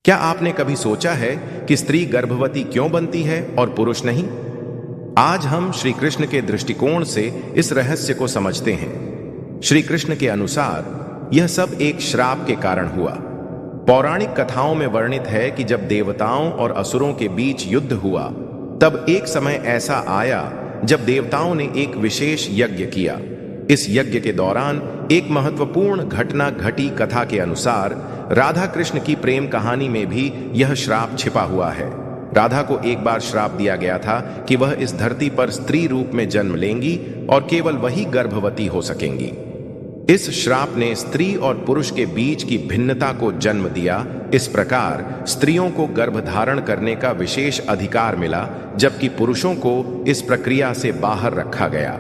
क्या आपने कभी सोचा है कि स्त्री गर्भवती क्यों बनती है और पुरुष नहीं? आज हम श्री कृष्ण के दृष्टिकोण से इस रहस्य को समझते हैं। श्री कृष्ण के अनुसार यह सब एक श्राप के कारण हुआ। पौराणिक कथाओं में वर्णित है कि जब देवताओं और असुरों के बीच युद्ध हुआ, तब एक समय ऐसा आया जब देवताओं ने एक विशेष यज्ञ किया। इस यज्ञ के दौरान एक महत्वपूर्ण घटना घटी। कथा के अनुसार राधा कृष्ण की प्रेम कहानी में भी यह श्राप छिपा हुआ है। राधा को एक बार श्राप दिया गया था कि वह इस धरती पर स्त्री रूप में जन्म लेंगी और केवल वही गर्भवती हो सकेंगी। इस श्राप ने स्त्री और पुरुष के बीच की भिन्नता को जन्म दिया। इस प्रकार स्त्रियों को गर्भधारण करने का विशेष अधिकार मिला, जबकि पुरुषों को इस प्रक्रिया से बाहर रखा गया।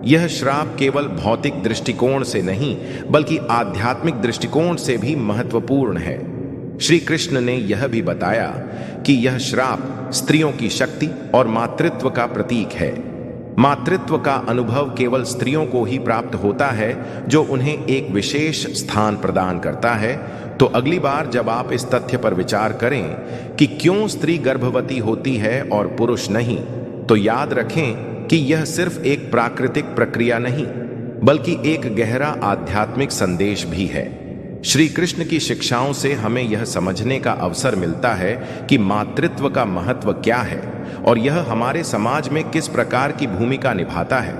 यह श्राप केवल भौतिक दृष्टिकोण से नहीं, बल्कि आध्यात्मिक दृष्टिकोण से भी महत्वपूर्ण है। श्री कृष्ण ने यह भी बताया कि यह श्राप स्त्रियों की शक्ति और मातृत्व का प्रतीक है। मातृत्व का अनुभव केवल स्त्रियों को ही प्राप्त होता है, जो उन्हें एक विशेष स्थान प्रदान करता है। तो अगली बार जब आप इस तथ्य पर विचार करें कि क्यों स्त्री गर्भवती होती है और पुरुष नहीं, तो याद रखें कि यह सिर्फ एक प्राकृतिक प्रक्रिया नहीं, बल्कि एक गहरा आध्यात्मिक संदेश भी है। श्री कृष्ण की शिक्षाओं से हमें यह समझने का अवसर मिलता है कि मातृत्व का महत्व क्या है और यह हमारे समाज में किस प्रकार की भूमिका निभाता है।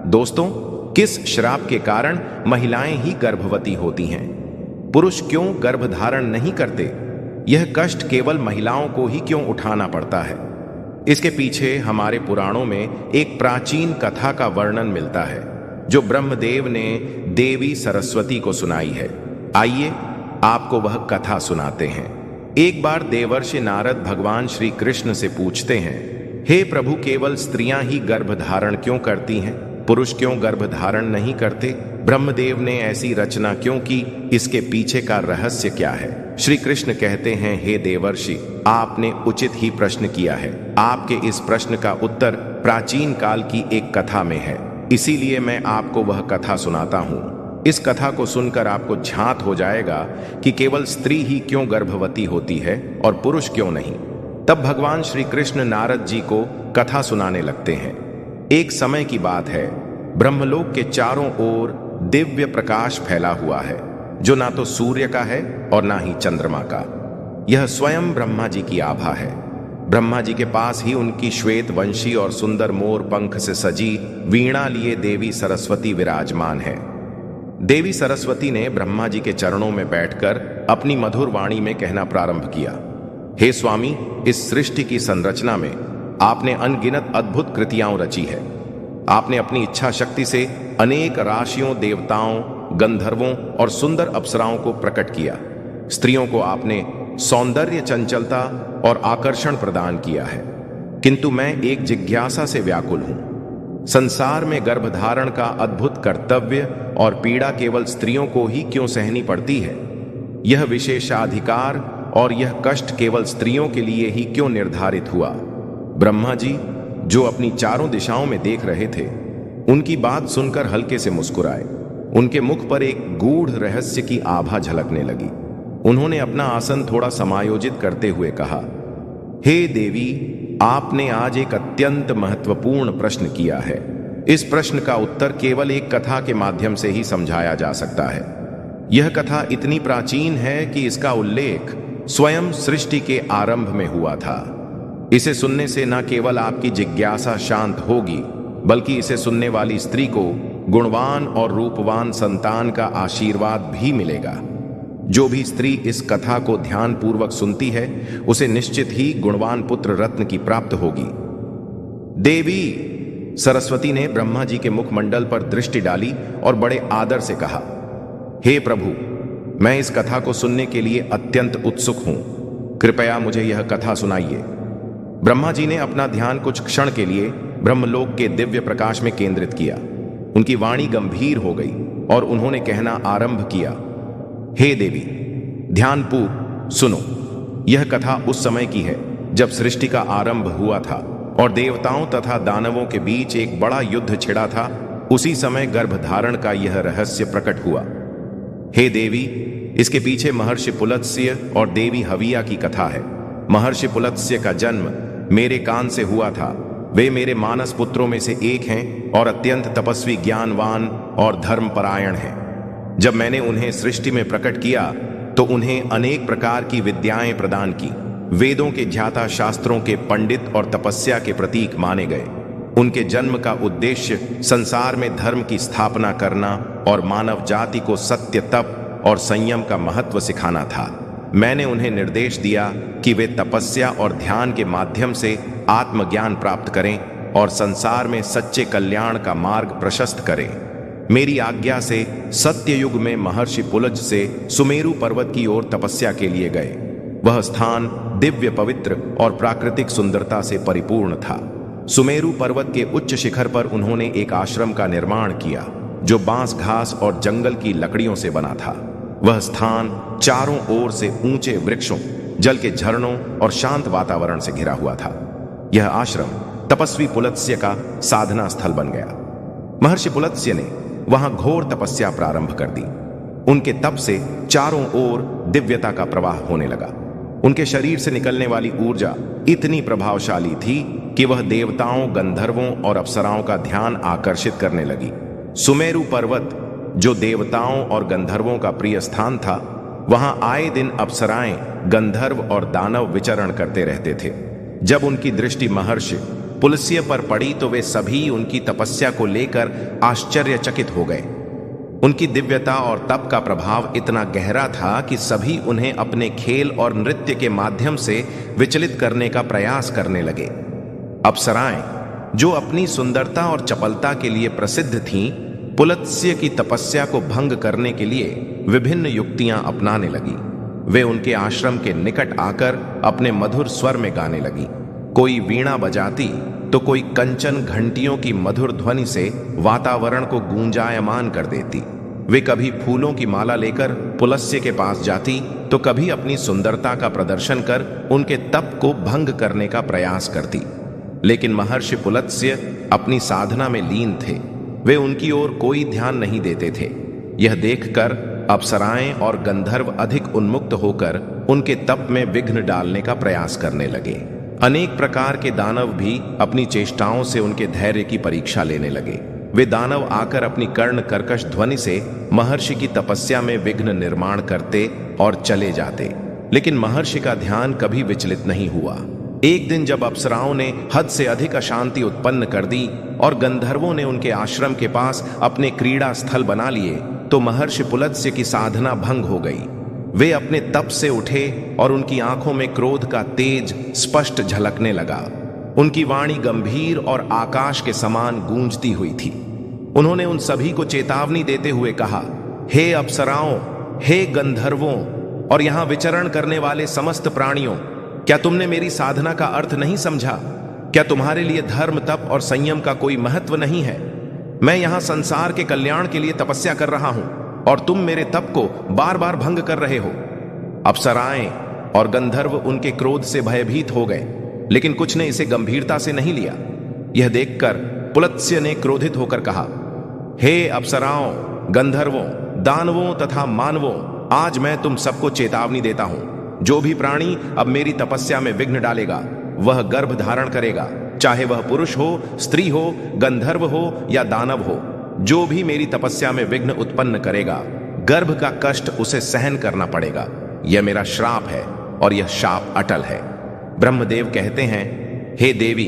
दोस्तों, किस श्राप के कारण महिलाएं ही गर्भवती होती हैं? पुरुष क्यों गर्भधारण नहीं करते? यह कष्ट केवल महिलाओं को ही क्यों उठाना पड़ता है? इसके पीछे हमारे पुराणों में एक प्राचीन कथा का वर्णन मिलता है, जो ब्रह्मदेव ने देवी सरस्वती को सुनाई है। आइए आपको वह कथा सुनाते हैं। एक बार देवर्षि नारद भगवान श्री कृष्ण से पूछते हैं, हे प्रभु, केवल स्त्रियां ही गर्भधारण क्यों करती हैं? पुरुष क्यों गर्भधारण नहीं करते? ब्रह्मदेव ने ऐसी रचना क्यों की? इसके पीछे का रहस्य क्या है? श्री कृष्ण कहते हैं, हे देवर्षि, आपने उचित ही प्रश्न किया है। आपके इस प्रश्न का उत्तर प्राचीन काल की एक कथा में है, इसीलिए मैं आपको वह कथा सुनाता हूँ। इस कथा को सुनकर आपको झांत हो जाएगा कि केवल स्त्री ही क्यों गर्भवती होती है और पुरुष क्यों नहीं। तब भगवान श्री कृष्ण नारद जी को कथा सुनाने लगते हैं। एक समय की बात है, ब्रह्मलोक के चारों ओर दिव्य प्रकाश फैला हुआ है, जो ना तो सूर्य का है और ना ही चंद्रमा का। यह स्वयं ब्रह्मा जी की आभा है। ब्रह्मा जी के पास ही उनकी श्वेत वंशी और सुंदर मोर पंख से सजी वीणा लिए देवी सरस्वती विराजमान है। देवी सरस्वती ने ब्रह्मा जी के चरणों में बैठकर अपनी मधुर वाणी में कहना प्रारंभ किया, हे स्वामी, इस सृष्टि की संरचना में आपने अनगिनत अद्भुत कृतियां रची है। आपने अपनी इच्छा शक्ति से अनेक राशियों, देवताओं, गंधर्वों और सुंदर अप्सराओं को प्रकट किया। स्त्रियों को आपने सौंदर्य, चंचलता और आकर्षण प्रदान किया है। किंतु मैं एक जिज्ञासा से व्याकुल हूं। संसार में गर्भधारण का अद्भुत कर्तव्य और पीड़ा केवल स्त्रियों को ही क्यों सहनी पड़ती है? यह विशेषाधिकार और यह कष्ट केवल स्त्रियों के लिए ही क्यों निर्धारित हुआ? ब्रह्मा जी, जो अपनी चारों दिशाओं में देख रहे थे, उनकी बात सुनकर हल्के से मुस्कुराए। उनके मुख पर एक गूढ़ रहस्य की आभा झलकने लगी। उन्होंने अपना आसन थोड़ा समायोजित करते हुए कहा, हे देवी, आपने आज एक अत्यंत महत्वपूर्ण प्रश्न किया है। इस प्रश्न का उत्तर केवल एक कथा के माध्यम से ही समझाया जा सकता है। यह कथा इतनी प्राचीन है कि इसका उल्लेख स्वयं सृष्टि के आरंभ में हुआ था। इसे सुनने से न केवल आपकी जिज्ञासा शांत होगी, बल्कि इसे सुनने वाली स्त्री को गुणवान और रूपवान संतान का आशीर्वाद भी मिलेगा। जो भी स्त्री इस कथा को ध्यान पूर्वक सुनती है, उसे निश्चित ही गुणवान पुत्र रत्न की प्राप्त होगी। देवी सरस्वती ने ब्रह्मा जी के मुखमंडल पर दृष्टि डाली और बड़े आदर से कहा, हे प्रभु, मैं इस कथा को सुनने के लिए अत्यंत उत्सुक हूं। कृपया मुझे यह कथा सुनाइए। ब्रह्मा जी ने अपना ध्यान कुछ क्षण के लिए ब्रह्मलोक के दिव्य प्रकाश में केंद्रित किया। उनकी वाणी गंभीर हो गई और उन्होंने कहना आरंभ किया, हे देवी, ध्यानपूर्वक सुनो। यह कथा उस समय की है जब सृष्टि का आरंभ हुआ था और देवताओं तथा दानवों के बीच एक बड़ा युद्ध छिड़ा था। उसी समय गर्भधारण का यह रहस्य प्रकट हुआ। हे देवी, इसके पीछे महर्षि पुलत्स्य और देवी हविया की कथा है। महर्षि पुलत्स्य का जन्म मेरे कान से हुआ था। वे मेरे मानस पुत्रों में से एक हैं और अत्यंत तपस्वी, ज्ञानवान और धर्मपरायण हैं। जब मैंने उन्हें सृष्टि में प्रकट किया तो उन्हें अनेक प्रकार की विद्याएं प्रदान की। वेदों के ज्ञाता, शास्त्रों के पंडित और तपस्या के प्रतीक माने गए। उनके जन्म का उद्देश्य संसार में धर्म की स्थापना करना और मानव जाति को सत्य, तप और संयम का महत्व सिखाना था। मैंने उन्हें निर्देश दिया कि वे तपस्या और ध्यान के माध्यम से आत्मज्ञान प्राप्त करें और संसार में सच्चे कल्याण का मार्ग प्रशस्त करें। मेरी आज्ञा से सत्ययुग में महर्षि पुलज से सुमेरु पर्वत की ओर तपस्या के लिए गए। वह स्थान दिव्य, पवित्र और प्राकृतिक सुंदरता से परिपूर्ण था। सुमेरु पर्वत के उच्च शिखर पर उन्होंने एक आश्रम का निर्माण किया जो बांस, घास और जंगल की लकड़ियों से बना था। वह स्थान चारों ओर से ऊंचे वृक्षों, जल के झरनों और शांत वातावरण से घिरा हुआ था। यह आश्रम तपस्वी पुलत्स्य का साधना स्थल बन गया। महर्षि पुलत्स्य ने वहां घोर तपस्या प्रारंभ कर दी। उनके तप से चारों ओर दिव्यता का प्रवाह होने लगा। उनके शरीर से निकलने वाली ऊर्जा इतनी प्रभावशाली थी कि वह देवताओं, गंधर्वों और अप्सराओं का ध्यान आकर्षित करने लगी। सुमेरु पर्वत, जो देवताओं और गंधर्वों का प्रिय स्थान था, वहां आए दिन अप्सराएं, गंधर्व और दानव विचरण करते रहते थे। जब उनकी दृष्टि महर्षि पुलस्त्य पर पड़ी तो वे सभी उनकी तपस्या को लेकर आश्चर्यचकित हो गए। उनकी दिव्यता और तप का प्रभाव इतना गहरा था कि सभी उन्हें अपने खेल और नृत्य के माध्यम से विचलित करने का प्रयास करने लगे। अप्सराएं, जो अपनी सुंदरता और चपलता के लिए प्रसिद्ध थीं, पुलत्स्य की तपस्या को भंग करने के लिए विभिन्न युक्तियां अपनाने लगी। वे उनके आश्रम के निकट आकर अपने मधुर स्वर में गाने लगी। कोई वीणा बजाती तो कोई कंचन घंटियों की मधुर ध्वनि से वातावरण को गूंजायमान कर देती। वे कभी फूलों की माला लेकर पुलत्स्य के पास जाती तो कभी अपनी सुंदरता का प्रदर्शन कर उनके तप को भंग करने का प्रयास करती। लेकिन महर्षि पुलत्स्य अपनी साधना में लीन थे। वे उनकी ओर कोई ध्यान नहीं देते थे। यह देखकर अप्सराएं और गंधर्व अधिक उन्मुक्त होकर उनके तप में विघ्न डालने का प्रयास करने लगे। अनेक प्रकार के दानव भी अपनी चेष्टाओं से उनके धैर्य की परीक्षा लेने लगे। वे दानव आकर अपनी कर्ण कर्कश ध्वनि से महर्षि की तपस्या में विघ्न निर्माण करते और चले जाते, लेकिन महर्षि का ध्यान कभी विचलित नहीं हुआ। एक दिन जब अप्सराओं ने हद से अधिक अशांति उत्पन्न कर दी और गंधर्वों ने उनके आश्रम के पास अपने क्रीड़ा स्थल बना लिए तो महर्षि पुलत्स्य की साधना भंग हो गई। वे अपने तप से उठे और उनकी आंखों में क्रोध का तेज स्पष्ट झलकने लगा। उनकी वाणी गंभीर और आकाश के समान गूंजती हुई थी। उन्होंने उन सभी को चेतावनी देते हुए कहा, हे अप्सराओं, हे गंधर्वों और यहां विचरण करने वाले समस्त प्राणियों, क्या तुमने मेरी साधना का अर्थ नहीं समझा? क्या तुम्हारे लिए धर्म, तप और संयम का कोई महत्व नहीं है? मैं यहां संसार के कल्याण के लिए तपस्या कर रहा हूं और तुम मेरे तप को बार बार भंग कर रहे हो। अप्सराएं और गंधर्व उनके क्रोध से भयभीत हो गए, लेकिन कुछ ने इसे गंभीरता से नहीं लिया। यह देखकर पुलत्स्य ने क्रोधित होकर कहा, हे अप्सराओं, गंधर्वों, दानवों तथा मानवों, आज मैं तुम सबको चेतावनी देता हूं। जो भी प्राणी अब मेरी तपस्या में विघ्न डालेगा वह गर्भ धारण करेगा, चाहे वह पुरुष हो, स्त्री हो, गंधर्व हो या दानव हो। जो भी मेरी तपस्या में विघ्न उत्पन्न करेगा, गर्भ का कष्ट उसे सहन करना पड़ेगा। यह मेरा श्राप है और यह शाप अटल है। ब्रह्मदेव कहते हैं, हे देवी,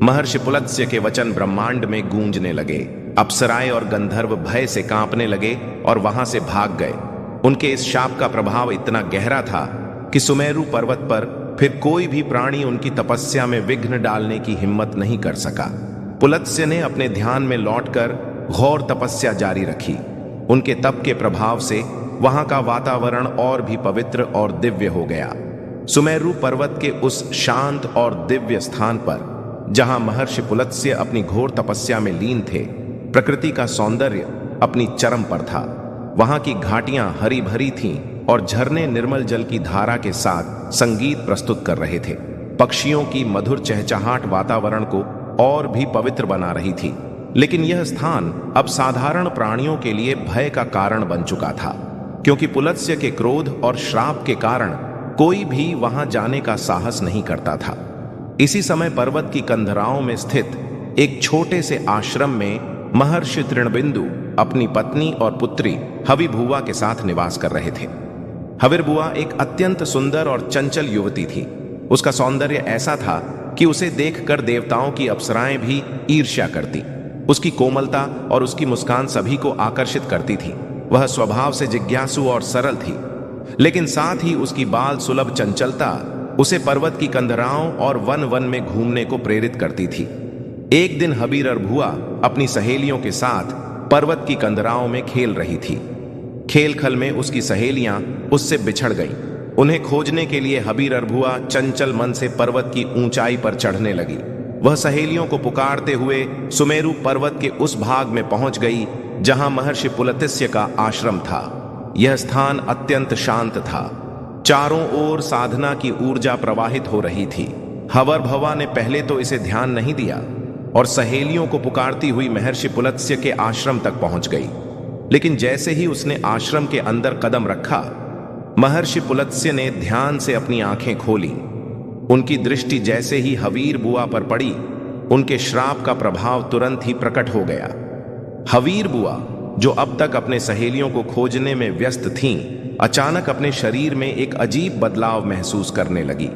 महर्षि पुलत्स्य के वचन ब्रह्मांड में गूंजने लगे। अप्सराएं और गंधर्व भय से कांपने लगे और वहां से भाग गए। उनके इस शाप का प्रभाव इतना गहरा था कि सुमेरु पर्वत पर फिर कोई भी प्राणी उनकी तपस्या में विघ्न डालने की हिम्मत नहीं कर सका। पुलत्स्य ने अपने ध्यान में लौटकर घोर तपस्या जारी रखी। उनके तप के प्रभाव से वहां का वातावरण और भी पवित्र और दिव्य हो गया। सुमेरु पर्वत के उस शांत और दिव्य स्थान पर जहां महर्षि पुलत्स्य अपनी घोर तपस्या में लीन थे, प्रकृति का सौंदर्य अपनी चरम पर था। वहां की घाटियां हरी भरी थीं और झरने निर्मल जल की धारा के साथ संगीत प्रस्तुत कर रहे थे। पक्षियों की मधुर चहचहाट वातावरण को और भी पवित्र बना रही थी। लेकिन यह स्थान अब साधारण प्राणियों के लिए भय का कारण बन चुका था, क्योंकि पुलत्स्य के क्रोध और श्राप के कारण कोई भी वहां जाने का साहस नहीं करता था। इसी समय पर्वत की कंधराओं में स्थित एक छोटे से आश्रम में महर्षि तृणबिंदु अपनी पत्नी और पुत्री हविभुआ के साथ निवास कर रहे थे। हविर्भुआ एक अत्यंत सुंदर और चंचल युवती थी। उसका सौंदर्य ऐसा था कि उसे देखकर देवताओं की अप्सराएं भी ईर्ष्या करती। उसकी कोमलता और उसकी मुस्कान सभी को आकर्षित करती थी। वह स्वभाव से जिज्ञासु और सरल थी, लेकिन साथ ही उसकी बाल सुलभ चंचलता उसे पर्वत की कंधराओं और वन वन में घूमने को प्रेरित करती थी। एक दिन हबीर और भुआ अपनी सहेलियों के साथ पर्वत की कंधराओं में खेल रही थी। खेल खल में उसकी सहेलियां उससे बिछड़ गईं। उन्हें खोजने के लिए हबीर और भुआ चंचल मन से पर्वत की ऊंचाई पर चढ़ने लगी। वह सहेलियों को पुकारते हुए सुमेरु पर्वत के उस भाग में पहुंच गई जहां महर्षि पुलत्स्य का आश्रम था। यह स्थान अत्यंत शांत था। चारों ओर साधना की ऊर्जा प्रवाहित हो रही थी। हविर्भुआ ने पहले तो इसे ध्यान नहीं दिया और सहेलियों को पुकारती हुई महर्षि पुलत्स्य के आश्रम तक पहुंच गई। लेकिन जैसे ही उसने आश्रम के अंदर कदम रखा, महर्षि पुलत्स्य ने ध्यान से अपनी आंखें खोली। उनकी दृष्टि जैसे ही हवीर बुआ पर पड़ी, उनके श्राप का प्रभाव तुरंत ही प्रकट हो गया। हवीर बुआ, जो अब तक अपने सहेलियों को खोजने में व्यस्त थीं, अचानक अपने शरीर में एक अजीब बदलाव महसूस करने लगी।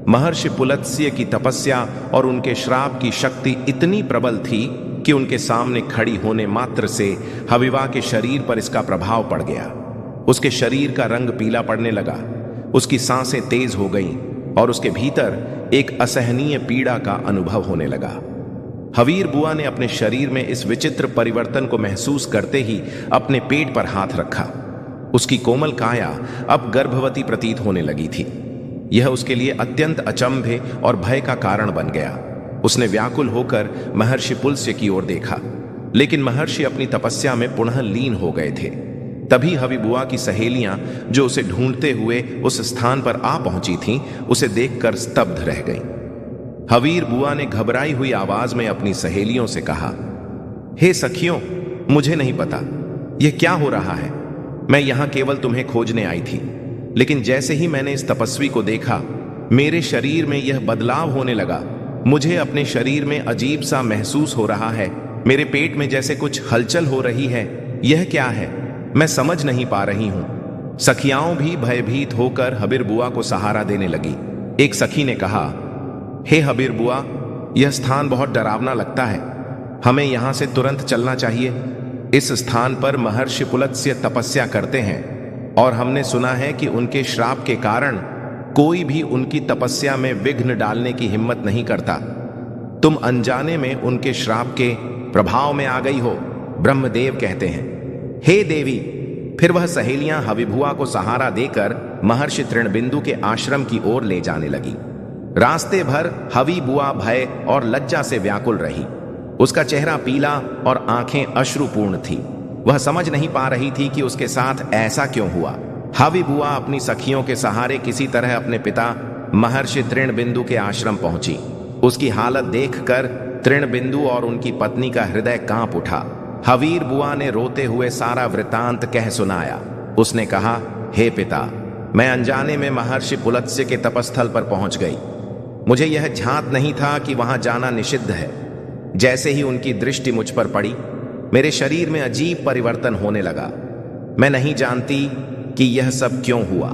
महर्षि पुलत्स्य की तपस्या और उनके श्राप की शक्ति इतनी प्रबल थी कि उनके सामने खड़ी होने मात्र से हविवा के शरीर पर इसका प्रभाव पड़ गया। उसके शरीर का रंग पीला पड़ने लगा, उसकी सांसें तेज हो गईं और उसके भीतर एक असहनीय पीड़ा का अनुभव होने लगा। हवीर बुआ ने अपने शरीर में इस विचित्र परिवर्तन को महसूस करते ही अपने पेट पर हाथ रखा। उसकी कोमल काया अब गर्भवती प्रतीत होने लगी थी। यह उसके लिए अत्यंत अचंभे और भय का कारण बन गया। उसने व्याकुल होकर महर्षि पुलत्स्य की ओर देखा, लेकिन महर्षि अपनी तपस्या में पुनः लीन हो गए थे। तभी हविबुआ की सहेलियां, जो उसे ढूंढते हुए उस स्थान पर आ पहुंची थीं, उसे देखकर स्तब्ध रह गईं। हवीर बुआ ने घबराई हुई आवाज में अपनी सहेलियों से कहा, हे सखियों, मुझे नहीं पता यह क्या हो रहा है। मैं यहां केवल तुम्हें खोजने आई थी, लेकिन जैसे ही मैंने इस तपस्वी को देखा, मेरे शरीर में यह बदलाव होने लगा। मुझे अपने शरीर में अजीब सा महसूस हो रहा है। मेरे पेट में जैसे कुछ हलचल हो रही है। यह क्या है, मैं समझ नहीं पा रही हूं। सखियाओं भी भयभीत होकर हबीर बुआ को सहारा देने लगी। एक सखी ने कहा, हे हबीर बुआ, यह स्थान बहुत डरावना लगता है। हमें यहां से तुरंत चलना चाहिए। इस स्थान पर महर्षि पुलत्स्य तपस्या करते हैं और हमने सुना है कि उनके श्राप के कारण कोई भी उनकी तपस्या में विघ्न डालने की हिम्मत नहीं करता। तुम अनजाने में उनके श्राप के प्रभाव में आ गई हो, ब्रह्मदेव कहते हैं। हे देवी। फिर वह सहेलियां हविभुआ को सहारा देकर महर्षि तृणबिंदु के आश्रम की ओर ले जाने लगी। रास्ते भर हविबुआ भय और लज्जा से व्याकुल रही। उसका चेहरा पीला और आंखें अश्रुपूर्ण थी। वह समझ नहीं पा रही थी कि उसके साथ ऐसा क्यों हुआ। हविबुआ अपनी सखियों के सहारे किसी तरह अपने पिता महर्षि तृणबिंदु के आश्रम पहुंची। उसकी हालत देखकर तृणबिंदु और उनकी पत्नी का हृदय कांप उठा। हवीर बुआ ने रोते हुए सारा वृतांत कह सुनाया। उसने कहा, हे पिता, मैं अनजाने में महर्षि पुलत्स्य के तपस्थल पर पहुंच गई। मुझे यह ध्यात नहीं था कि वहां जाना निषिद्ध है। जैसे ही उनकी दृष्टि मुझ पर पड़ी, मेरे शरीर में अजीब परिवर्तन होने लगा। मैं नहीं जानती कि यह सब क्यों हुआ।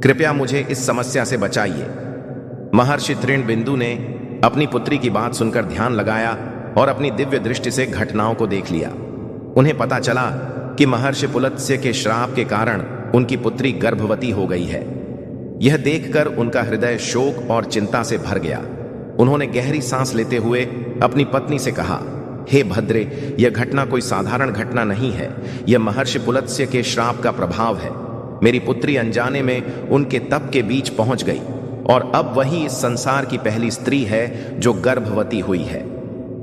कृपया मुझे इस समस्या से बचाइए। महर्षि तृणबिंदु ने अपनी पुत्री की बात सुनकर ध्यान लगाया और अपनी दिव्य दृष्टि से घटनाओं को देख लिया। उन्हें पता चला कि महर्षि पुलत्स्य के श्राप के कारण उनकी पुत्री गर्भवती हो गई है। यह देखकर उनका हृदय शोक और चिंता से भर गया। उन्होंने गहरी सांस लेते हुए अपनी पत्नी से कहा, हे भद्रे, यह घटना कोई साधारण घटना नहीं है। यह महर्षि पुलत्स्य के श्राप का प्रभाव है। मेरी पुत्री अनजाने में उनके तप के बीच पहुंच गई और अब वही इस संसार की पहली स्त्री है जो गर्भवती हुई है।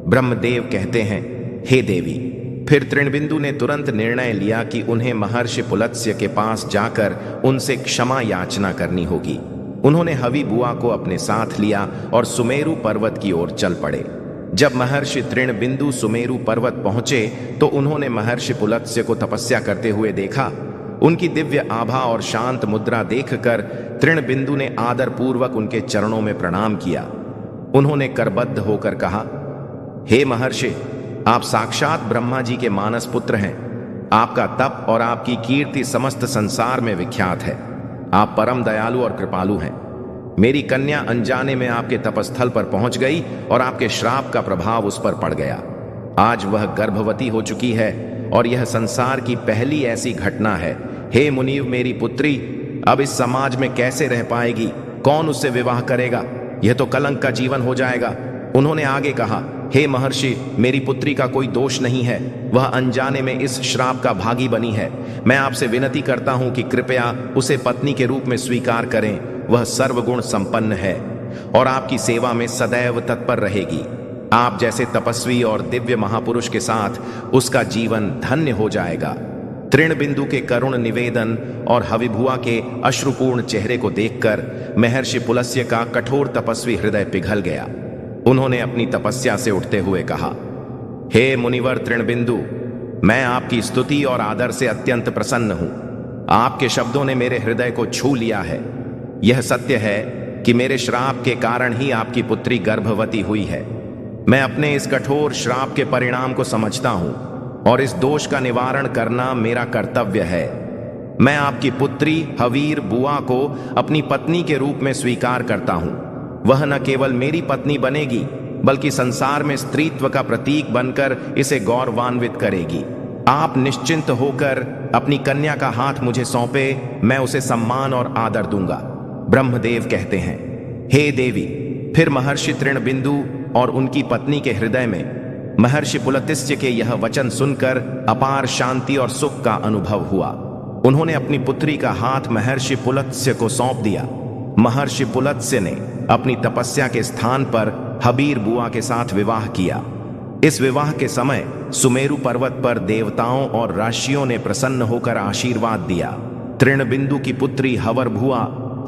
ब्रह्मदेव कहते हैं, हे देवी। फिर तृणबिंदु ने तुरंत निर्णय लिया कि उन्हें महर्षि पुलत्स्य के पास जाकर उनसे क्षमा याचना करनी होगी। उन्होंने हविबुआ को अपने साथ लिया और सुमेरु पर्वत की ओर चल पड़े। जब महर्षि तृणबिंदु सुमेरु पर्वत पहुंचे तो उन्होंने महर्षि पुलत्स्य को तपस्या करते हुए देखा। उनकी दिव्य आभा और शांत मुद्रा देखकर तृणबिंदु ने आदर पूर्वक उनके चरणों में प्रणाम किया। उन्होंने करबद्ध होकर कहा, हे महर्षि, आप साक्षात ब्रह्मा जी के मानस पुत्र हैं। आपका तप और आपकी कीर्ति समस्त संसार में विख्यात है। आप परम दयालु और कृपालु हैं। मेरी कन्या अनजाने में आपके तपस्थल पर पहुंच गई और आपके श्राप का प्रभाव उस पर पड़ गया। आज वह गर्भवती हो चुकी है और यह संसार की पहली ऐसी घटना है। हे मुनीव, मेरी पुत्री अब इस समाज में कैसे रह पाएगी? कौन उससे विवाह करेगा? यह तो कलंक का जीवन हो जाएगा। उन्होंने आगे कहा, हे महर्षि, मेरी पुत्री का कोई दोष नहीं है। वह अनजाने में इस श्राप का भागी बनी है। मैं आपसे विनती करता हूं कि कृपया उसे पत्नी के रूप में स्वीकार करें। वह सर्वगुण संपन्न है और आपकी सेवा में सदैव तत्पर रहेगी। आप जैसे तपस्वी और दिव्य महापुरुष के साथ उसका जीवन धन्य हो जाएगा। तृणबिंदु के करुण निवेदन और हविभुआ के अश्रुपूर्ण चेहरे को देखकर महर्षि पुलस्त्य का कठोर तपस्वी हृदय पिघल गया। उन्होंने अपनी तपस्या से उठते हुए कहा, हे मुनिवर तृणबिंदु, मैं आपकी स्तुति और आदर से अत्यंत प्रसन्न हूं। आपके शब्दों ने मेरे हृदय को छू लिया है। यह सत्य है कि मेरे श्राप के कारण ही आपकी पुत्री गर्भवती हुई है। मैं अपने इस कठोर श्राप के परिणाम को समझता हूं और इस दोष का निवारण करना मेरा कर्तव्य है। मैं आपकी पुत्री हवीर बुआ को अपनी पत्नी के रूप में स्वीकार करता हूं। वह न केवल मेरी पत्नी बनेगी बल्कि संसार में स्त्रीत्व का प्रतीक बनकर इसे गौरवान्वित करेगी। आप निश्चिंत होकर अपनी कन्या का हाथ मुझे सौंपे, मैं उसे सम्मान और आदर दूंगा। ब्रह्मदेव कहते हैं, हे देवी। फिर महर्षि तृणबिंदु और उनकी पत्नी के हृदय में महर्षि पुलस्त्य के यह वचन सुनकर अपार शांति और सुख का अनुभव हुआ। उन्होंने अपनी पुत्री का हाथ महर्षि पुलस्त्य को सौंप दिया। महर्षि पुलस्त्य ने अपनी तपस्या के स्थान पर हबीर बुआ के साथ विवाह किया। इस विवाह के समय सुमेरु पर्वत पर देवताओं और ऋषियों ने प्रसन्न होकर आशीर्वाद दिया। तृणबिंदु की पुत्री हवर भुआ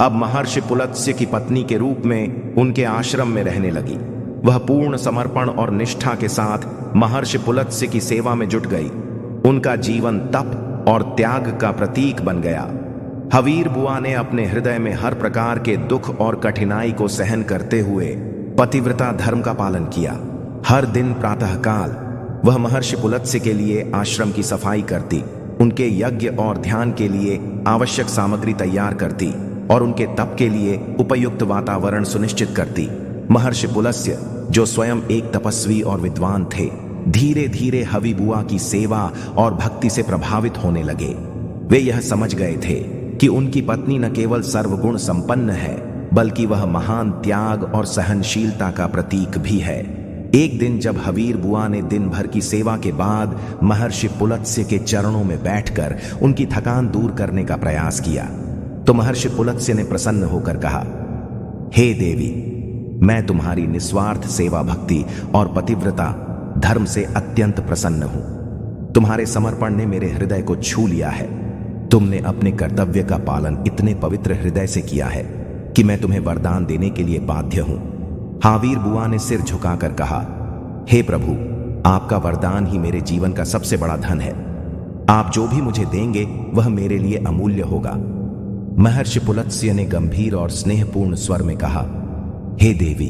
अब महर्षि पुलस्त्य की पत्नी के रूप में उनके आश्रम में रहने लगी। वह पूर्ण समर्पण और निष्ठा के साथ महर्षि पुलस्त्य की सेवा में जुट गई। उनका जीवन तप और त्याग का प्रतीक बन गया। हवीर बुआ ने अपने हृदय में हर प्रकार के दुख और कठिनाई को सहन करते हुए पतिव्रता धर्म का पालन किया। हर दिन प्रातःकाल वह महर्षि पुलस्त्य के लिए आश्रम की सफाई करती, उनके यज्ञ और ध्यान के लिए आवश्यक सामग्री तैयार करती और उनके तप के लिए उपयुक्त वातावरण सुनिश्चित करती। महर्षि पुलस्त्य, जो स्वयं एक तपस्वी और विद्वान थे, धीरे धीरे हवि बुआ की सेवा और भक्ति से प्रभावित होने लगे। वे यह समझ गए थे कि उनकी पत्नी न केवल सर्वगुण संपन्न है बल्कि वह महान त्याग और सहनशीलता का प्रतीक भी है। एक दिन जब हवीर बुआ ने दिन भर की सेवा के बाद महर्षि पुलस्त्य के चरणों में बैठकर उनकी थकान दूर करने का प्रयास किया तो महर्षि पुलस्त्य ने प्रसन्न होकर कहा, हे देवी, मैं तुम्हारी निस्वार्थ सेवा भक्ति और पतिव्रता धर्म से अत्यंत प्रसन्न हूं। तुम्हारे समर्पण ने मेरे हृदय को छू लिया है। तुमने अपने कर्तव्य का पालन इतने पवित्र हृदय से किया है कि मैं तुम्हें वरदान देने के लिए बाध्य हूं। हावीर बुआ ने सिर झुकाकर कहा, हे प्रभु, आपका वरदान ही मेरे जीवन का सबसे बड़ा धन है। आप जो भी मुझे देंगे वह मेरे लिए अमूल्य होगा। महर्षि पुलस्त्य ने गंभीर और स्नेहपूर्ण स्वर में कहा, हे देवी,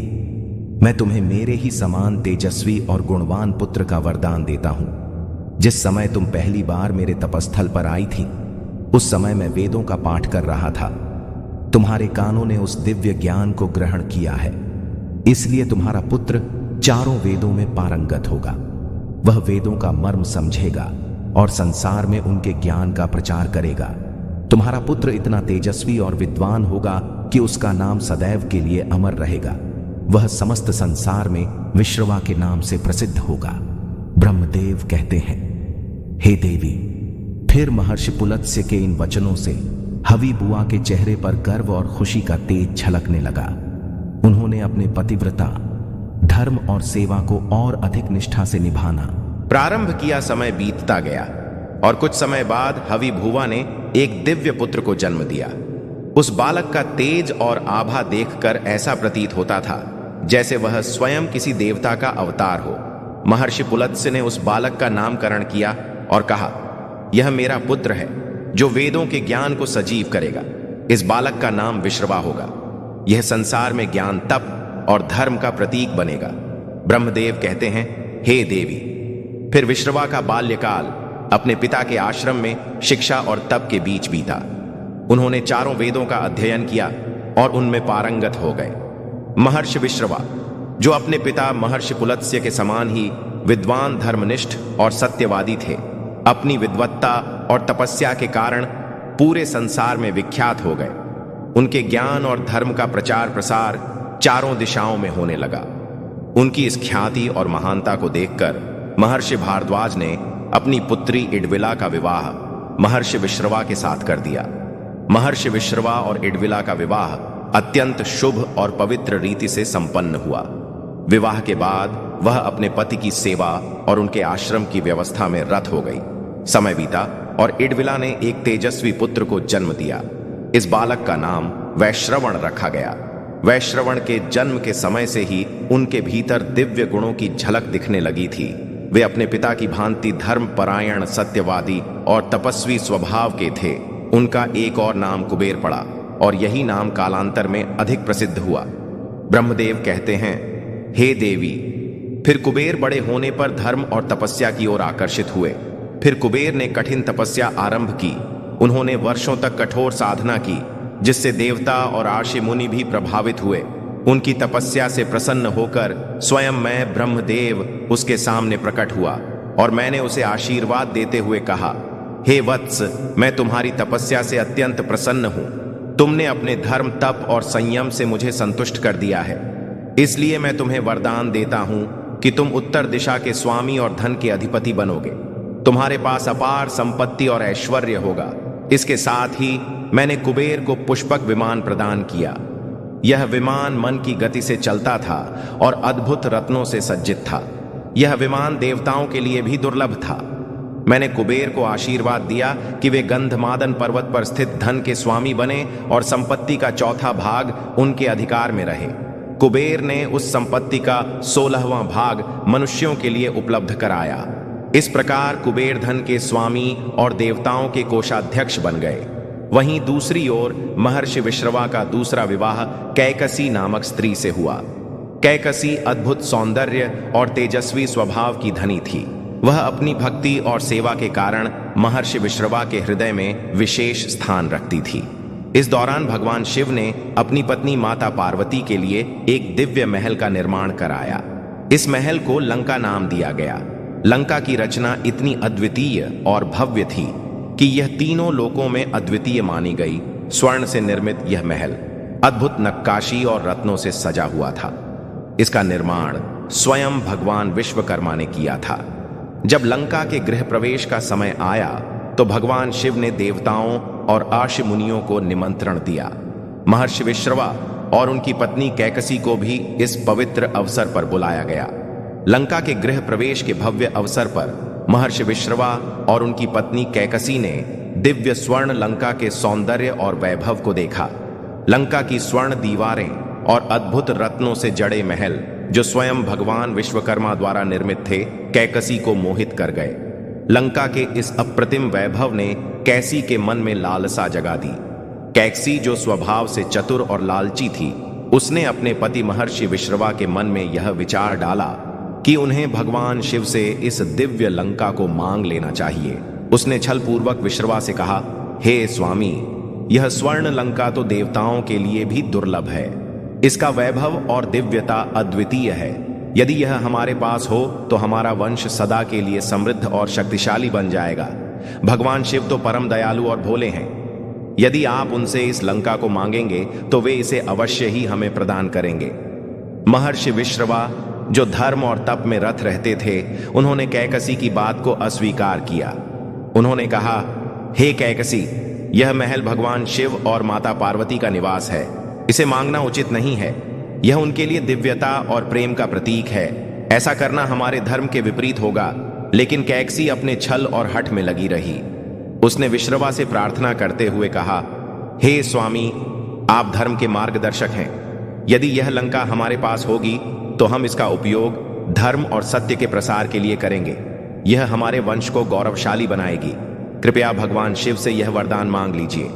मैं तुम्हें मेरे ही समान तेजस्वी और गुणवान पुत्र का वरदान देता हूं। जिस समय तुम पहली बार मेरे तपस्थल पर आई थी उस समय मैं वेदों का पाठ कर रहा था। तुम्हारे कानों ने उस दिव्य ज्ञान को ग्रहण किया है, इसलिए तुम्हारा पुत्र चारों वेदों में पारंगत होगा। वह वेदों का मर्म समझेगा और संसार में उनके ज्ञान का प्रचार करेगा। तुम्हारा पुत्र इतना तेजस्वी और विद्वान होगा कि उसका नाम सदैव के लिए अमर रहेगा। वह समस्त संसार में विश्रवा के नाम से प्रसिद्ध होगा। ब्रह्मदेव कहते हैं, हे देवी। फिर महर्षि पुलस्त्य के इन वचनों से हवि बुआ के चेहरे पर गर्व और खुशी का तेज झलकने लगा। उन्होंने अपने पतिव्रता धर्म और सेवा को और अधिक निष्ठा से निभाना प्रारंभ किया। समय बीतता गया और कुछ समय बाद हवि भुआ ने एक दिव्य पुत्र को जन्म दिया। उस बालक का तेज और आभा देखकर ऐसा प्रतीत होता था जैसे वह स्वयं किसी देवता का अवतार हो। महर्षि पुलस्त्य ने उस बालक का नामकरण किया और कहा, यह मेरा पुत्र है जो वेदों के ज्ञान को सजीव करेगा। इस बालक का नाम विश्रवा होगा। यह संसार में ज्ञान, तप और धर्म का प्रतीक बनेगा। ब्रह्मदेव कहते हैं, हे देवी। फिर विश्रवा का बाल्यकाल अपने पिता के आश्रम में शिक्षा और तप के बीच बीता। उन्होंने चारों वेदों का अध्ययन किया और उनमें पारंगत हो गए। महर्षि विश्रवा, जो अपने पिता महर्षि पुलत्स्य के समान ही विद्वान, धर्मनिष्ठ और सत्यवादी थे, अपनी विद्वत्ता और तपस्या के कारण पूरे संसार में विख्यात हो गए। उनके ज्ञान और धर्म का प्रचार प्रसार चारों दिशाओं में होने लगा। उनकी इस ख्याति और महानता को देखकर महर्षि भारद्वाज ने अपनी पुत्री इडविला का विवाह महर्षि विश्रवा के साथ कर दिया। महर्षि विश्रवा और इडविला का विवाह अत्यंत शुभ और पवित्र रीति से संपन्न हुआ। विवाह के बाद वह अपने पति की सेवा और उनके आश्रम की व्यवस्था में रत हो गई। समय बीता और इडविला ने एक तेजस्वी पुत्र को जन्म दिया। इस बालक का नाम वैश्रवण रखा गया। वैश्रवण के जन्म के समय से ही उनके भीतर दिव्य गुणों की झलक दिखने लगी थी। वे अपने पिता की भांति धर्मपरायण, सत्यवादी और तपस्वी स्वभाव के थे। उनका एक और नाम कुबेर पड़ा और यही नाम कालांतर में अधिक प्रसिद्ध हुआ। ब्रह्मदेव कहते हैं, हे देवी। फिर कुबेर बड़े होने पर धर्म और तपस्या की ओर आकर्षित हुए। फिर कुबेर ने कठिन तपस्या आरंभ की। उन्होंने वर्षों तक कठोर साधना की, जिससे देवता और आर्षि मुनि भी प्रभावित हुए। उनकी तपस्या से प्रसन्न होकर स्वयं मैं ब्रह्मदेव उसके सामने प्रकट हुआ और मैंने उसे आशीर्वाद देते हुए कहा, हे वत्स, मैं तुम्हारी तपस्या से अत्यंत प्रसन्न हूं। तुमने अपने धर्म, तप और संयम से मुझे संतुष्ट कर दिया है। इसलिए मैं तुम्हें वरदान देता हूं कि तुम उत्तर दिशा के स्वामी और धन के अधिपति बनोगे। तुम्हारे पास अपार संपत्ति और ऐश्वर्य होगा। इसके साथ ही मैंने कुबेर को पुष्पक विमान प्रदान किया। यह विमान मन की गति से चलता था और अद्भुत रत्नों से सज्जित था। यह विमान देवताओं के लिए भी दुर्लभ था। मैंने कुबेर को आशीर्वाद दिया कि वे गंधमादन पर्वत पर स्थित धन के स्वामी बने और संपत्ति का चौथा भाग उनके अधिकार में रहे। कुबेर ने उस संपत्ति का 16वां भाग मनुष्यों के लिए उपलब्ध कराया। इस प्रकार कुबेर धन के स्वामी और देवताओं के कोषाध्यक्ष बन गए। वहीं दूसरी ओर महर्षि विश्रवा का दूसरा विवाह कैकसी नामक स्त्री से हुआ। कैकसी अद्भुत सौंदर्य और तेजस्वी स्वभाव की धनी थी। वह अपनी भक्ति और सेवा के कारण महर्षि विश्रवा के हृदय में विशेष स्थान रखती थी। इस दौरान भगवान शिव ने अपनी पत्नी माता पार्वती के लिए एक दिव्य महल का निर्माण कराया। इस महल को लंका नाम दिया गया। लंका की रचना इतनी अद्वितीय और भव्य थी कि यह तीनों लोकों में अद्वितीय मानी गई। स्वर्ण से निर्मित यह महल अद्भुत नक्काशी और रत्नों से सजा हुआ था। इसका निर्माण स्वयं भगवान विश्वकर्मा ने किया था। जब लंका के गृह प्रवेश का समय आया तो भगवान शिव ने देवताओं और आर्षि मुनियों को निमंत्रण दिया। महर्षि विश्रवा और उनकी पत्नी कैकसी को भी इस पवित्र अवसर पर बुलाया गया। लंका के गृह प्रवेश के भव्य अवसर पर महर्षि विश्रवा और उनकी पत्नी कैकसी ने दिव्य स्वर्ण लंका के सौंदर्य और वैभव को देखा। लंका की स्वर्ण दीवारें और अद्भुत रत्नों से जड़े महल, जो स्वयं भगवान विश्वकर्मा द्वारा निर्मित थे, कैकसी को मोहित कर गए। लंका के इस अप्रतिम वैभव ने कैसी के मन में लालसा जगा दी। कैकसी, जो स्वभाव से चतुर और लालची थी, उसने अपने पति महर्षि विश्रवा के मन में यह विचार डाला कि उन्हें भगवान शिव से इस दिव्य लंका को मांग लेना चाहिए। उसने छलपूर्वक विश्रवा से कहा, हे स्वामी, यह स्वर्ण लंका तो देवताओं के लिए भी दुर्लभ है। इसका वैभव और दिव्यता अद्वितीय है। यदि यह हमारे पास हो तो हमारा वंश सदा के लिए समृद्ध और शक्तिशाली बन जाएगा। भगवान शिव तो परम दयालु और भोले हैं। यदि आप उनसे इस लंका को मांगेंगे तो वे इसे अवश्य ही हमें प्रदान करेंगे। महर्षि विश्रवा, जो धर्म और तप में रत रहते थे, उन्होंने कैकसी की बात को अस्वीकार किया। उन्होंने कहा, हे कैकसी, यह महल भगवान शिव और माता पार्वती का निवास है। इसे मांगना उचित नहीं है। यह उनके लिए दिव्यता और प्रेम का प्रतीक है। ऐसा करना हमारे धर्म के विपरीत होगा। लेकिन कैकसी अपने छल और हठ में लगी रही। उसने विश्रवा से प्रार्थना करते हुए कहा, हे स्वामी, आप धर्म के मार्गदर्शक हैं। यदि यह लंका हमारे पास होगी तो हम इसका उपयोग धर्म और सत्य के प्रसार के लिए करेंगे। यह हमारे वंश को गौरवशाली बनाएगी। कृपया भगवान शिव से यह वरदान मांग लीजिए।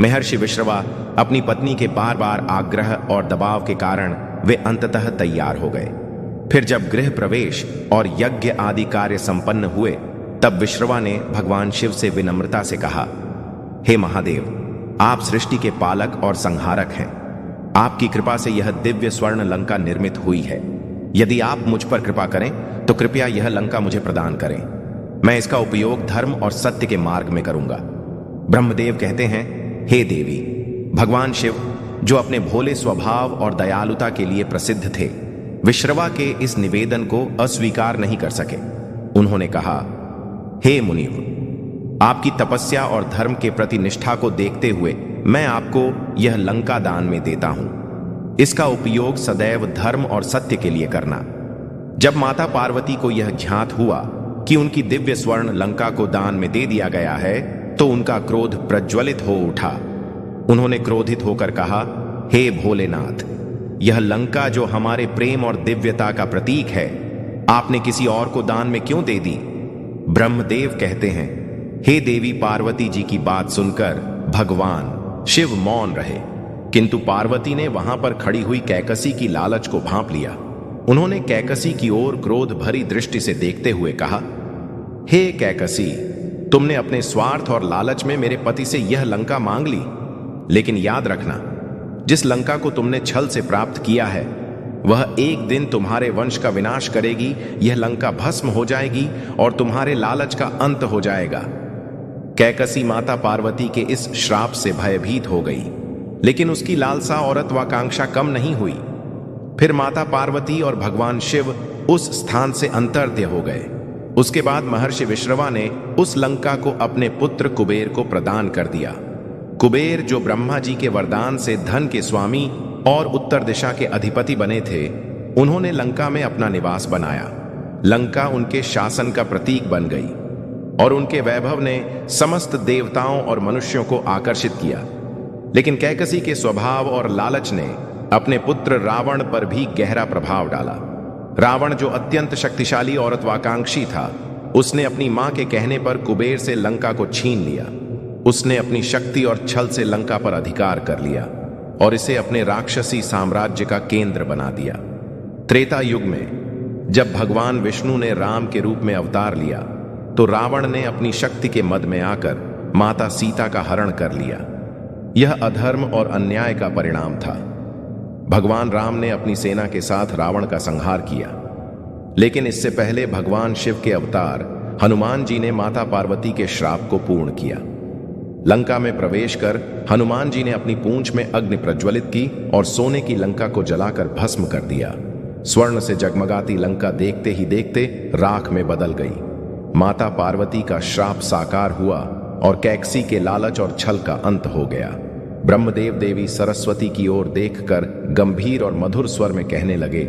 महर्षि विश्रवा अपनी पत्नी के बार बार आग्रह और दबाव के कारण वे अंततः तैयार हो गए। फिर जब गृह प्रवेश और यज्ञ आदि कार्य संपन्न हुए, तब विश्रवा ने भगवान शिव से विनम्रता से कहा, हे महादेव, आप सृष्टि के पालक और संहारक हैं। आपकी कृपा से यह दिव्य स्वर्ण लंका निर्मित हुई है। यदि आप मुझ पर कृपा करें तो कृपया यह लंका मुझे प्रदान करें। मैं इसका उपयोग धर्म और सत्य के मार्ग में करूंगा। ब्रह्मदेव कहते हैं, हे देवी, भगवान शिव जो अपने भोले स्वभाव और दयालुता के लिए प्रसिद्ध थे, विश्रवा के इस निवेदन को अस्वीकार नहीं कर सके। उन्होंने कहा, हे मुनिव, आपकी तपस्या और धर्म के प्रति निष्ठा को देखते हुए मैं आपको यह लंका दान में देता हूं। इसका उपयोग सदैव धर्म और सत्य के लिए करना। जब माता पार्वती को यह ज्ञात हुआ कि उनकी दिव्य स्वर्ण लंका को दान में दे दिया गया है, तो उनका क्रोध प्रज्वलित हो उठा। उन्होंने क्रोधित होकर कहा, हे भोलेनाथ, यह लंका जो हमारे प्रेम और दिव्यता का प्रतीक है, आपने किसी और को दान में क्यों दे दी? ब्रह्मदेव कहते हैं, हे देवी पार्वती जी की बात सुनकर भगवान शिव मौन रहे, किंतु पार्वती ने वहां पर खड़ी हुई कैकसी की लालच को भांप लिया। उन्होंने कैकसी की ओर क्रोध भरी दृष्टि से देखते हुए कहा, हे कैकसी, तुमने अपने स्वार्थ और लालच में मेरे पति से यह लंका मांग ली, लेकिन याद रखना, जिस लंका को तुमने छल से प्राप्त किया है वह एक दिन तुम्हारे वंश का विनाश करेगी। यह लंका भस्म हो जाएगी और तुम्हारे लालच का अंत हो जाएगा। कैकसी माता पार्वती के इस श्राप से भयभीत हो गई, लेकिन उसकी लालसा और अत्वाकांक्षा कम नहीं हुई। फिर माता पार्वती और भगवान शिव उस स्थान से अंतर्ध्य हो गए। उसके बाद महर्षि विश्रवा ने उस लंका को अपने पुत्र कुबेर को प्रदान कर दिया। कुबेर जो ब्रह्मा जी के वरदान से धन के स्वामी और उत्तर दिशा के अधिपति बने थे, उन्होंने लंका में अपना निवास बनाया। लंका उनके शासन का प्रतीक बन गई और उनके वैभव ने समस्त देवताओं और मनुष्यों को आकर्षित किया। लेकिन कैकसी के स्वभाव और लालच ने अपने पुत्र रावण पर भी गहरा प्रभाव डाला। रावण जो अत्यंत शक्तिशाली और अत्वाकांक्षी था, उसने अपनी मां के कहने पर कुबेर से लंका को छीन लिया। उसने अपनी शक्ति और छल से लंका पर अधिकार कर लिया और इसे अपने राक्षसी साम्राज्य का केंद्र बना दिया। त्रेता युग में जब भगवान विष्णु ने राम के रूप में अवतार लिया, तो रावण ने अपनी शक्ति के मद में आकर माता सीता का हरण कर लिया। यह अधर्म और अन्याय का परिणाम था। भगवान राम ने अपनी सेना के साथ रावण का संहार किया, लेकिन इससे पहले भगवान शिव के अवतार हनुमान जी ने माता पार्वती के श्राप को पूर्ण किया। लंका में प्रवेश कर हनुमान जी ने अपनी पूंछ में अग्नि प्रज्वलित की और सोने की लंका को जलाकर भस्म कर दिया। स्वर्ण से जगमगाती लंका देखते ही देखते राख में बदल गई। माता पार्वती का श्राप साकार हुआ और कैकसी के लालच और छल का अंत हो गया। ब्रह्मदेव देवी सरस्वती की ओर देखकर गंभीर और मधुर स्वर में कहने लगे,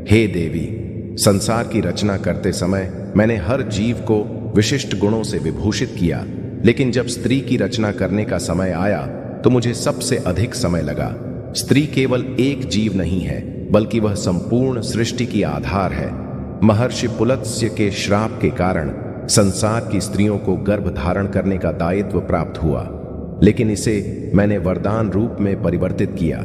हे देवी, संसार की रचना करते समय मैंने हर जीव को विशिष्ट गुणों से विभूषित किया, लेकिन जब स्त्री की रचना करने का समय आया तो मुझे सबसे अधिक समय लगा। स्त्री केवल एक जीव नहीं है, बल्कि वह संपूर्ण सृष्टि की आधार है। महर्षि पुलत्स्य के श्राप के कारण संसार की स्त्रियों को गर्भ धारण करने का दायित्व प्राप्त हुआ, लेकिन इसे मैंने वरदान रूप में परिवर्तित किया।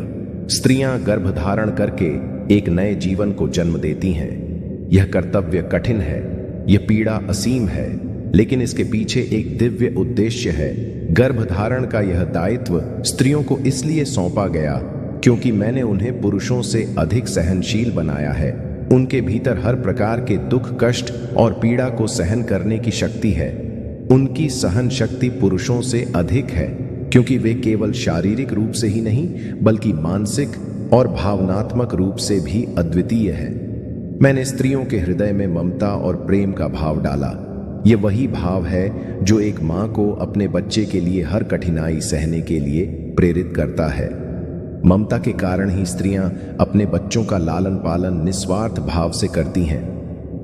स्त्रियां गर्भ धारण करके एक नए जीवन को जन्म देती हैं। यह कर्तव्य कठिन है, यह पीड़ा असीम है, लेकिन इसके पीछे एक दिव्य उद्देश्य है। गर्भधारण का यह दायित्व स्त्रियों को इसलिए सौंपा गया क्योंकि मैंने उन्हें पुरुषों से अधिक सहनशील बनाया है। उनके भीतर हर प्रकार के दुख, कष्ट और पीड़ा को सहन करने की शक्ति है। उनकी सहन शक्ति पुरुषों से अधिक है, क्योंकि वे केवल शारीरिक रूप से ही नहीं, बल्कि मानसिक और भावनात्मक रूप से भी अद्वितीय है। मैंने स्त्रियों के हृदय में ममता और प्रेम का भाव डाला। ये वही भाव है जो एक मां को अपने बच्चे के लिए हर कठिनाई सहने के लिए प्रेरित करता है। ममता के कारण ही स्त्रियां अपने बच्चों का लालन पालन निस्वार्थ भाव से करती हैं।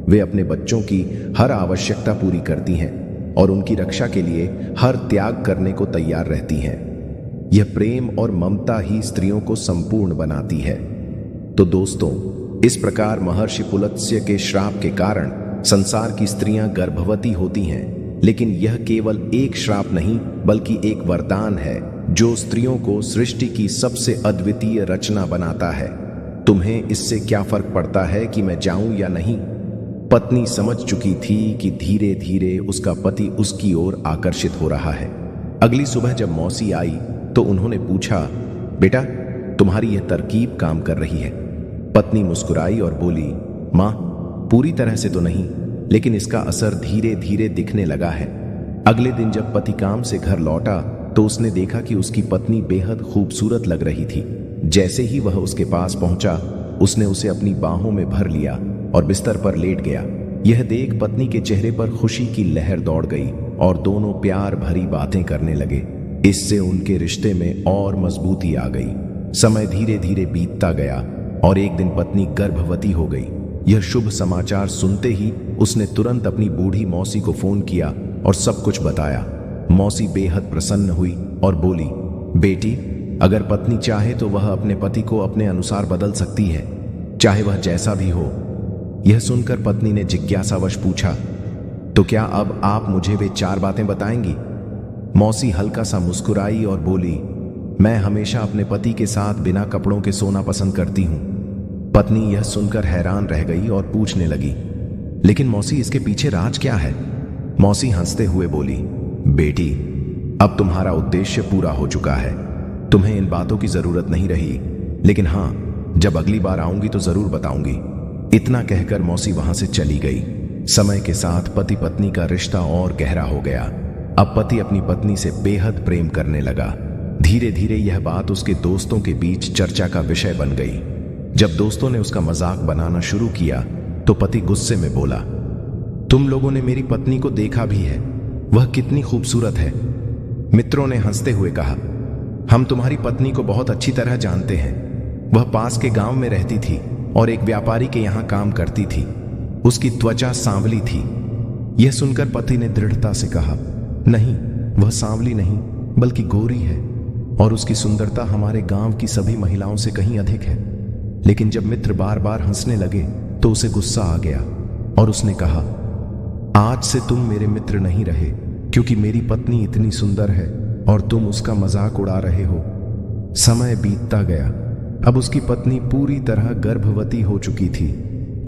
वे अपने बच्चों की हर आवश्यकता पूरी करती हैं और उनकी रक्षा के लिए हर त्याग करने को तैयार रहती हैं। यह प्रेम और ममता ही स्त्रियों को संपूर्ण बनाती है। तो दोस्तों, इस प्रकार महर्षि पुलत्स्य के श्राप के कारण संसार की स्त्रियां गर्भवती होती हैं, लेकिन यह केवल एक श्राप नहीं बल्कि एक वरदान है जो स्त्रियों को सृष्टि की सबसे अद्वितीय रचना बनाता है। तुम्हें इससे क्या फर्क पड़ता है कि मैं जाऊं या नहीं? पत्नी समझ चुकी थी कि धीरे धीरे उसका पति उसकी ओर आकर्षित हो रहा है। अगली सुबह जब मौसी आई तो उन्होंने पूछा, बेटा तुम्हारी यह तरकीब काम कर रही है? पत्नी मुस्कुराई और बोली, मां पूरी तरह से तो नहीं, लेकिन इसका असर धीरे धीरे दिखने लगा है। अगले दिन जब पति काम से घर लौटा तो उसने देखा कि उसकी पत्नी बेहद खूबसूरत लग रही थी। जैसे ही वह उसके पास पहुंचा उसने उसे अपनी बाहों में भर लिया और बिस्तर पर लेट गया। यह देख पत्नी के चेहरे पर खुशी की लहर दौड़ गई और दोनों प्यार भरी बातें करने लगे। इससे उनके रिश्ते में और मजबूती आ गई। समय धीरे धीरे बीतता गया और एक दिन पत्नी गर्भवती हो गई। यह शुभ समाचार सुनते ही उसने तुरंत अपनी बूढ़ी मौसी को फोन किया और सब कुछ बताया। मौसी बेहद प्रसन्न हुई और बोली, बेटी अगर पत्नी चाहे तो वह अपने पति को अपने अनुसार बदल सकती है, चाहे वह जैसा भी हो। यह सुनकर पत्नी ने जिज्ञासावश पूछा, तो क्या अब आप मुझे वे 4 बातें बताएंगी? मौसी हल्का सा मुस्कुराई और बोली, मैं हमेशा अपने पति के साथ बिना कपड़ों के सोना पसंद करती हूं। पत्नी यह सुनकर हैरान रह गई और पूछने लगी, लेकिन मौसी इसके पीछे राज क्या है? मौसी हंसते हुए बोली, बेटी अब तुम्हारा उद्देश्य पूरा हो चुका है, तुम्हें इन बातों की जरूरत नहीं रही, लेकिन हां जब अगली बार आऊंगी तो जरूर बताऊंगी। इतना कहकर मौसी वहां से चली गई। समय के साथ पति पत्नी का रिश्ता और गहरा हो गया। अब पति अपनी पत्नी से बेहद प्रेम करने लगा। धीरे धीरे यह बात उसके दोस्तों के बीच चर्चा का विषय बन गई। जब दोस्तों ने उसका मजाक बनाना शुरू किया तो पति गुस्से में बोला, तुम लोगों ने मेरी पत्नी को देखा भी है, वह कितनी खूबसूरत है। मित्रों ने हंसते हुए कहा, हम तुम्हारी पत्नी को बहुत अच्छी तरह जानते हैं। वह पास के गांव में रहती थी और एक व्यापारी के यहां काम करती थी। उसकी त्वचा सांवली थी। यह सुनकर पति ने दृढ़ता से कहा, नहीं वह सांवली नहीं बल्कि गोरी है और उसकी सुंदरता हमारे गांव की सभी महिलाओं से कहीं अधिक है। लेकिन जब मित्र बार बार हंसने लगे तो उसे गुस्सा आ गया और उसने कहा, आज से तुम मेरे मित्र नहीं रहे, क्योंकि मेरी पत्नी इतनी सुंदर है और तुम उसका मजाक उड़ा रहे हो। समय बीतता गया। अब उसकी पत्नी पूरी तरह गर्भवती हो चुकी थी।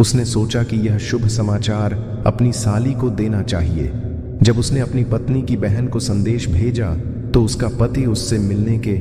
उसने सोचा कि यह शुभ समाचार अपनी साली को देना चाहिए। जब उसने अपनी पत्नी की बहन को संदेश भेजा तो उसका पति उससे मिलने के